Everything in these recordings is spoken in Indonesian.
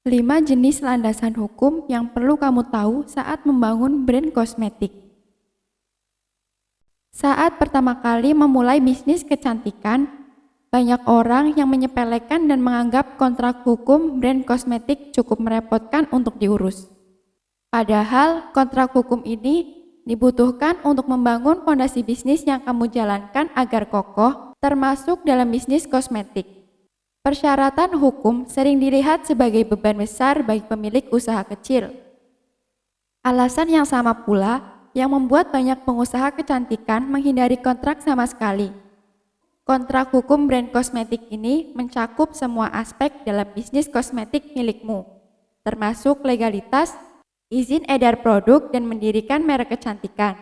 5 jenis landasan hukum yang perlu kamu tahu saat membangun brand kosmetik. Saat pertama kali memulai bisnis kecantikan, banyak orang yang menyepelekan dan menganggap kontrak hukum brand kosmetik cukup merepotkan untuk diurus. Padahal kontrak hukum ini dibutuhkan untuk membangun fondasi bisnis yang kamu jalankan agar kokoh, termasuk dalam bisnis kosmetik. Persyaratan hukum sering dilihat sebagai beban besar bagi pemilik usaha kecil. Alasan yang sama pula yang membuat banyak pengusaha kecantikan menghindari kontrak sama sekali. Kontrak hukum brand kosmetik ini mencakup semua aspek dalam bisnis kosmetik milikmu, termasuk legalitas, izin edar produk, dan mendirikan merek kecantikan.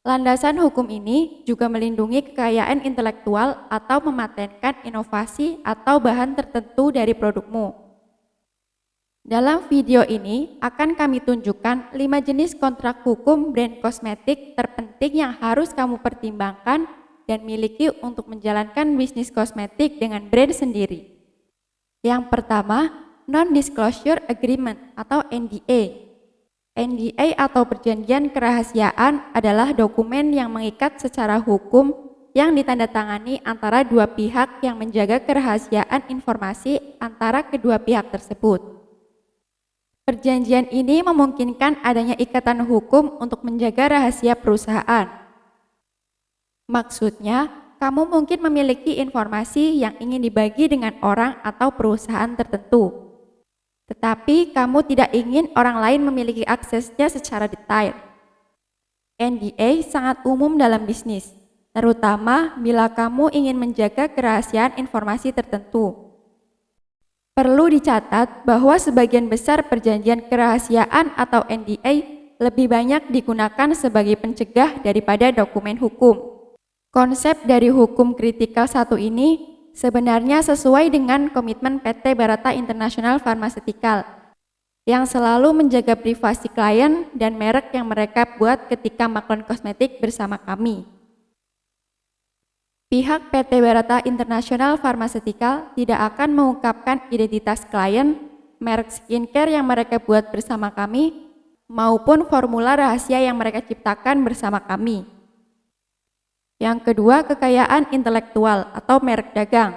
Landasan hukum ini juga melindungi kekayaan intelektual atau mematenkan inovasi atau bahan tertentu dari produkmu. Dalam video ini akan kami tunjukkan 5 jenis kontrak hukum brand kosmetik terpenting yang harus kamu pertimbangkan dan miliki untuk menjalankan bisnis kosmetik dengan brand sendiri. Yang pertama, Non-Disclosure Agreement atau NDA. NDA atau perjanjian kerahasiaan adalah dokumen yang mengikat secara hukum yang ditandatangani antara dua pihak yang menjaga kerahasiaan informasi antara kedua pihak tersebut. Perjanjian ini memungkinkan adanya ikatan hukum untuk menjaga rahasia perusahaan. Maksudnya, kamu mungkin memiliki informasi yang ingin dibagi dengan orang atau perusahaan tertentu. Tetapi kamu tidak ingin orang lain memiliki aksesnya secara detail. NDA sangat umum dalam bisnis, terutama bila kamu ingin menjaga kerahasiaan informasi tertentu. Perlu dicatat bahwa sebagian besar perjanjian kerahasiaan atau NDA lebih banyak digunakan sebagai pencegah daripada dokumen hukum. Konsep dari hukum kritikal satu ini sebenarnya sesuai dengan komitmen PT Barata International Pharmaceutical yang selalu menjaga privasi klien dan merek yang mereka buat ketika melakukan kosmetik bersama kami. Pihak PT Barata International Pharmaceutical tidak akan mengungkapkan identitas klien, merek skincare yang mereka buat bersama kami, maupun formula rahasia yang mereka ciptakan bersama kami. Yang kedua, kekayaan intelektual atau merek dagang.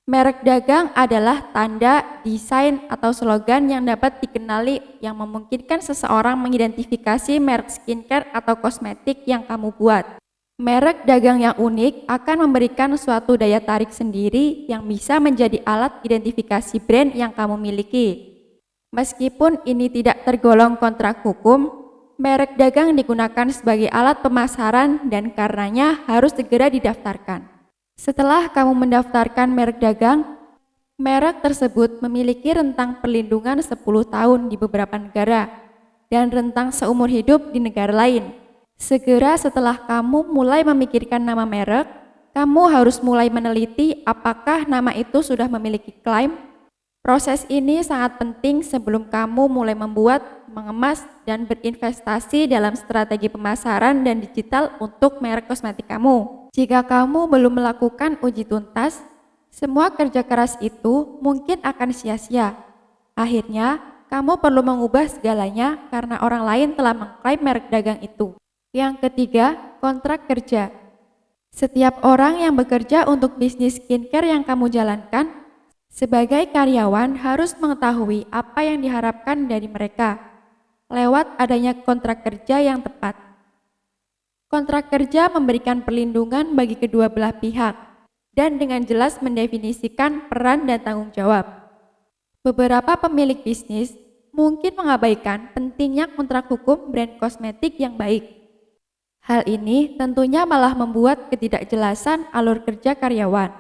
Merek dagang adalah tanda, desain, atau slogan yang dapat dikenali yang memungkinkan seseorang mengidentifikasi merek skincare atau kosmetik yang kamu buat. Merek dagang yang unik akan memberikan suatu daya tarik sendiri yang bisa menjadi alat identifikasi brand yang kamu miliki. Meskipun ini tidak tergolong kontrak hukum, merek dagang digunakan sebagai alat pemasaran dan karenanya harus segera didaftarkan. Setelah kamu mendaftarkan merek dagang, merek tersebut memiliki rentang perlindungan 10 tahun di beberapa negara dan rentang seumur hidup di negara lain. Segera setelah kamu mulai memikirkan nama merek, kamu harus mulai meneliti apakah nama itu sudah memiliki klaim. Proses ini sangat penting sebelum kamu mulai membuat, mengemas, dan berinvestasi dalam strategi pemasaran dan digital untuk merek kosmetik kamu. Jika kamu belum melakukan uji tuntas, semua kerja keras itu mungkin akan sia-sia. Akhirnya, kamu perlu mengubah segalanya karena orang lain telah mengklaim merek dagang itu. Yang ketiga, kontrak kerja. Setiap orang yang bekerja untuk bisnis skincare yang kamu jalankan, sebagai karyawan harus mengetahui apa yang diharapkan dari mereka lewat adanya kontrak kerja yang tepat. Kontrak kerja memberikan perlindungan bagi kedua belah pihak dan dengan jelas mendefinisikan peran dan tanggung jawab. Beberapa pemilik bisnis mungkin mengabaikan pentingnya kontrak hukum brand kosmetik yang baik. Hal ini tentunya malah membuat ketidakjelasan alur kerja karyawan.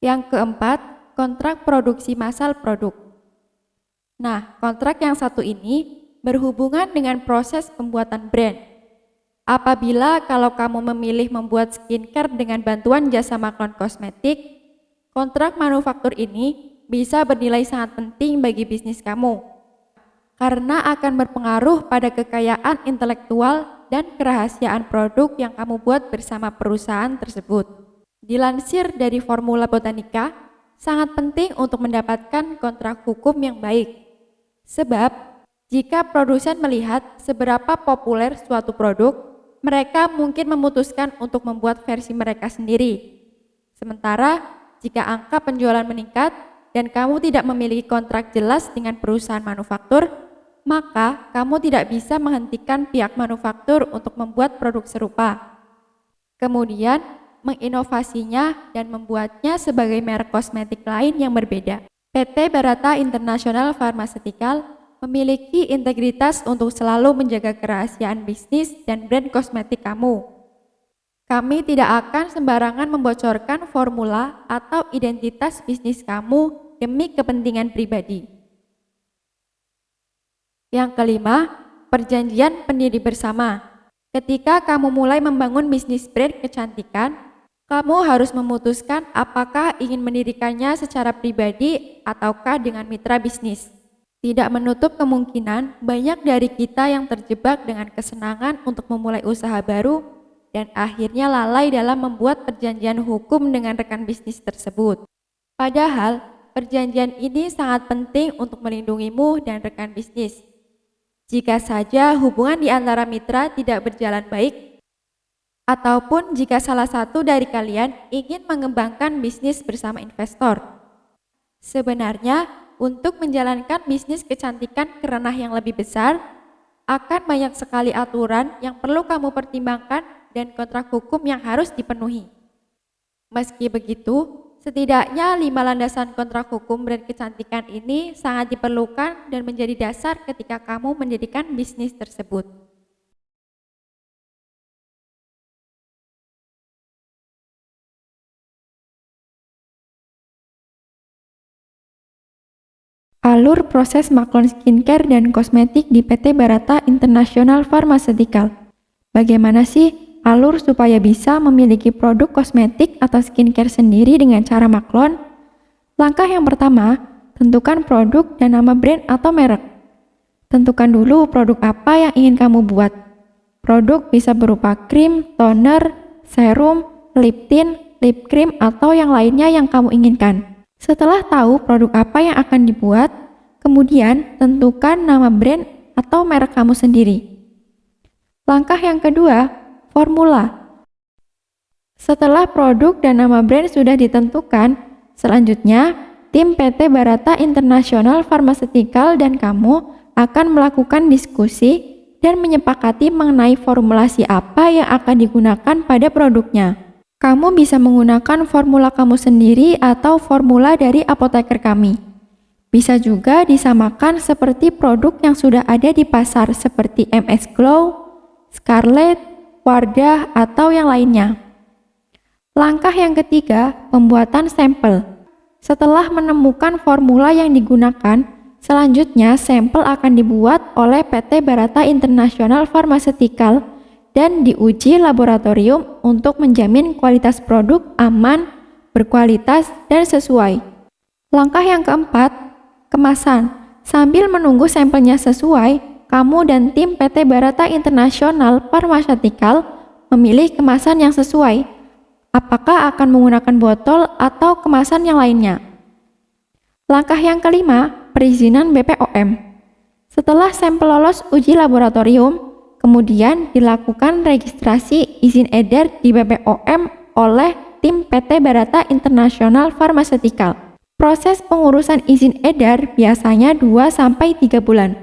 Yang keempat, kontrak produksi massal produk. Nah, kontrak yang satu ini berhubungan dengan proses pembuatan brand. Apabila kalau kamu memilih membuat skincare dengan bantuan jasa makhluk kosmetik, kontrak manufaktur ini bisa bernilai sangat penting bagi bisnis kamu, karena akan berpengaruh pada kekayaan intelektual dan kerahasiaan produk yang kamu buat bersama perusahaan tersebut. Dilansir dari Formula Botanica, sangat penting untuk mendapatkan kontrak hukum yang baik. Sebab, jika produsen melihat seberapa populer suatu produk, mereka mungkin memutuskan untuk membuat versi mereka sendiri. Sementara, jika angka penjualan meningkat dan kamu tidak memiliki kontrak jelas dengan perusahaan manufaktur, maka kamu tidak bisa menghentikan pihak manufaktur untuk membuat produk serupa. Kemudian, menginovasinya dan membuatnya sebagai merek kosmetik lain yang berbeda. PT Barata International Pharmaceutical memiliki integritas untuk selalu menjaga kerahasiaan bisnis dan brand kosmetik kamu. Kami tidak akan sembarangan membocorkan formula atau identitas bisnis kamu demi kepentingan pribadi. Yang kelima, perjanjian pendiri bersama. Ketika kamu mulai membangun bisnis brand kecantikan, kamu harus memutuskan apakah ingin mendirikannya secara pribadi ataukah dengan mitra bisnis. Tidak menutup kemungkinan banyak dari kita yang terjebak dengan kesenangan untuk memulai usaha baru dan akhirnya lalai dalam membuat perjanjian hukum dengan rekan bisnis tersebut. Padahal, perjanjian ini sangat penting untuk melindungimu dan rekan bisnis. Jika saja hubungan di antara mitra tidak berjalan baik, ataupun jika salah satu dari kalian ingin mengembangkan bisnis bersama investor. Sebenarnya, untuk menjalankan bisnis kecantikan ke ranah yang lebih besar, akan banyak sekali aturan yang perlu kamu pertimbangkan dan kontrak hukum yang harus dipenuhi. Meski begitu, setidaknya 5 landasan kontrak hukum brand kecantikan ini sangat diperlukan dan menjadi dasar ketika kamu mendirikan bisnis tersebut. Alur proses Maklon Skincare dan kosmetik di PT Barata International Pharmaceutical. Bagaimana sih alur supaya bisa memiliki produk kosmetik atau skincare sendiri dengan cara Maklon? Langkah yang pertama, tentukan produk dan nama brand atau merek. Tentukan dulu produk apa yang ingin kamu buat. Produk bisa berupa krim, toner, serum, lip tint, lip cream, atau yang lainnya yang kamu inginkan. Setelah tahu produk apa yang akan dibuat, kemudian tentukan nama brand atau merek kamu sendiri. Langkah yang kedua, formula. Setelah produk dan nama brand sudah ditentukan, selanjutnya tim PT Barata International Pharmaceutical dan kamu akan melakukan diskusi dan menyepakati mengenai formulasi apa yang akan digunakan pada produknya. Kamu bisa menggunakan formula kamu sendiri atau formula dari apoteker kami. Bisa juga disamakan seperti produk yang sudah ada di pasar seperti MS Glow, Scarlett, Wardah, atau yang lainnya. Langkah yang ketiga, pembuatan sampel. Setelah menemukan formula yang digunakan, selanjutnya sampel akan dibuat oleh PT Barata International Pharmaceutical dan diuji laboratorium untuk menjamin kualitas produk aman, berkualitas, dan sesuai. Langkah yang keempat, kemasan. Sambil menunggu sampelnya sesuai, kamu dan tim PT Barata International Pharmaceutical memilih kemasan yang sesuai. Apakah akan menggunakan botol atau kemasan yang lainnya? Langkah yang kelima, perizinan BPOM. Setelah sampel lolos uji laboratorium, kemudian dilakukan registrasi izin edar di BPOM oleh tim PT Barata International Pharmaceutical. Proses pengurusan izin edar biasanya 2-3 bulan.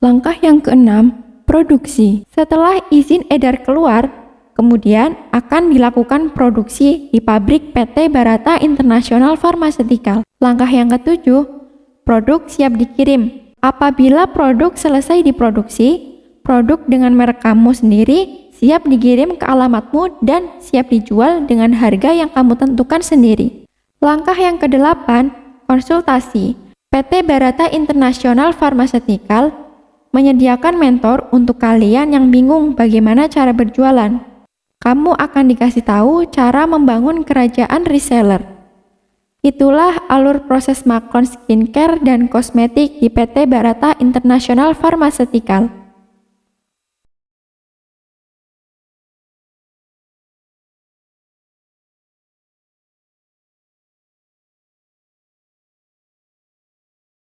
Langkah yang keenam, produksi. Setelah izin edar keluar, kemudian akan dilakukan produksi di pabrik PT Barata International Pharmaceutical. Langkah yang ketujuh, produk siap dikirim. Apabila produk selesai diproduksi, produk dengan merek kamu sendiri siap dikirim ke alamatmu dan siap dijual dengan harga yang kamu tentukan sendiri. Langkah yang kedelapan, konsultasi. PT Barata International Pharmaceutical menyediakan mentor untuk kalian yang bingung bagaimana cara berjualan. Kamu akan dikasih tahu cara membangun kerajaan reseller. Itulah alur proses Maklon Skincare dan kosmetik di PT Barata International Pharmaceutical.